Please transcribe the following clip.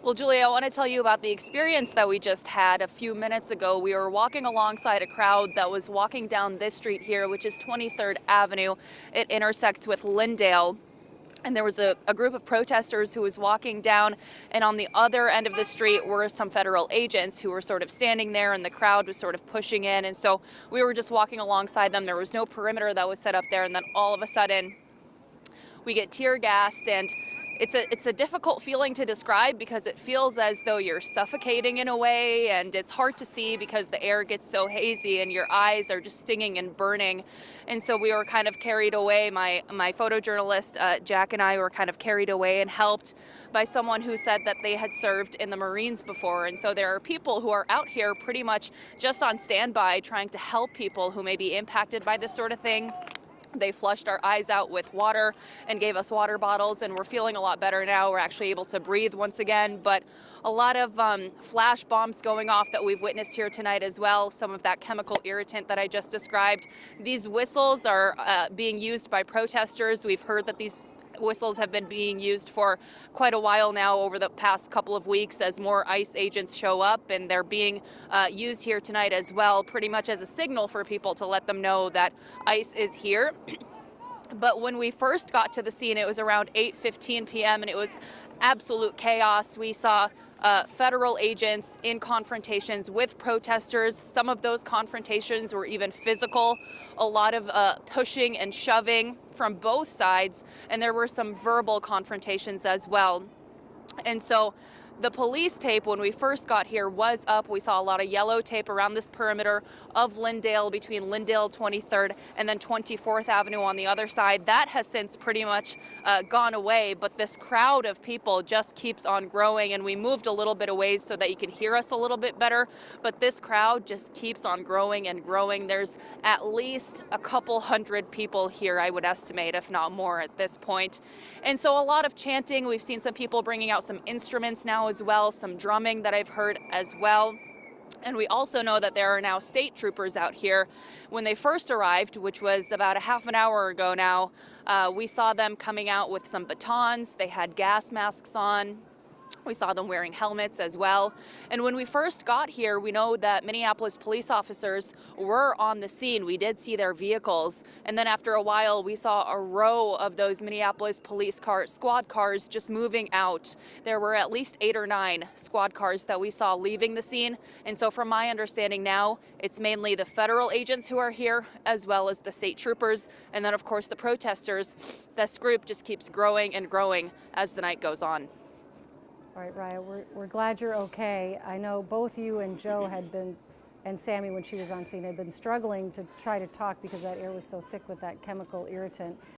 Well, Julia, I want to tell you about the experience that we just had a few minutes ago. We were walking alongside a crowd that was walking down this street here, which is 23rd Avenue. It intersects with Lyndale. And there was a group of protesters who was walking down, and on the other end of the street were some federal agents who were sort of standing there, and the crowd was sort of pushing in. And so we were just walking alongside them. There was no perimeter that was set up there, and then all of a sudden we get tear gassed, and it's a difficult feeling to describe because it feels as though you're suffocating in a way, and it's hard to see because the air gets so hazy and your eyes are just stinging and burning. And so we were kind of carried away. My photojournalist Jack and I were kind of carried away and helped by someone who said that they had served in the Marines before. And so there are people who are out here pretty much just on standby trying to help people who may be impacted by this sort of thing. They flushed our eyes out with water and gave us water bottles, and we're feeling a lot better now. We're actually able to breathe once again, but a lot of flash bombs going off that we've witnessed here tonight as well, some of that chemical irritant that I just described. These whistles are being used by protesters. We've heard that these whistles have been being used for quite a while now, over the past couple of weeks, as more ICE agents show up, and they're being used here tonight as well, pretty much as a signal for people to let them know that ICE is here. But when we first got to the scene, it was around 8:15 p.m. and it was absolute chaos. We saw federal agents in confrontations with protesters. Some of those confrontations were even physical, a lot of pushing and shoving from both sides, and there were some verbal confrontations as well. And so the police tape, when we first got here, was up. We saw a lot of yellow tape around this perimeter of Lyndale, between Lyndale 23rd and then 24th Avenue on the other side. That has since pretty much gone away, but this crowd of people just keeps on growing, and we moved a little bit away so that you can hear us a little bit better, but this crowd just keeps on growing and growing. There's at least a couple hundred people here, I would estimate, if not more at this point. And so a lot of chanting. We've seen some people bringing out some instruments now as well, some drumming that I've heard as well. And we also know that there are now state troopers out here. When they first arrived, which was about a half an hour ago now, we saw them coming out with some batons. They had gas masks on. We saw them wearing helmets as well. And when we first got here, we know that Minneapolis police officers were on the scene. We did see their vehicles. And then after a while, we saw a row of those Minneapolis police squad cars just moving out. There were at least 8 or 9 squad cars that we saw leaving the scene. And so from my understanding now, it's mainly the federal agents who are here, as well as the state troopers. And then, of course, the protesters. This group just keeps growing and growing as the night goes on. All right, Raya, we're glad you're okay. I know both you and Joe had been, and Sammy when she was on scene, had been struggling to try to talk because that air was so thick with that chemical irritant.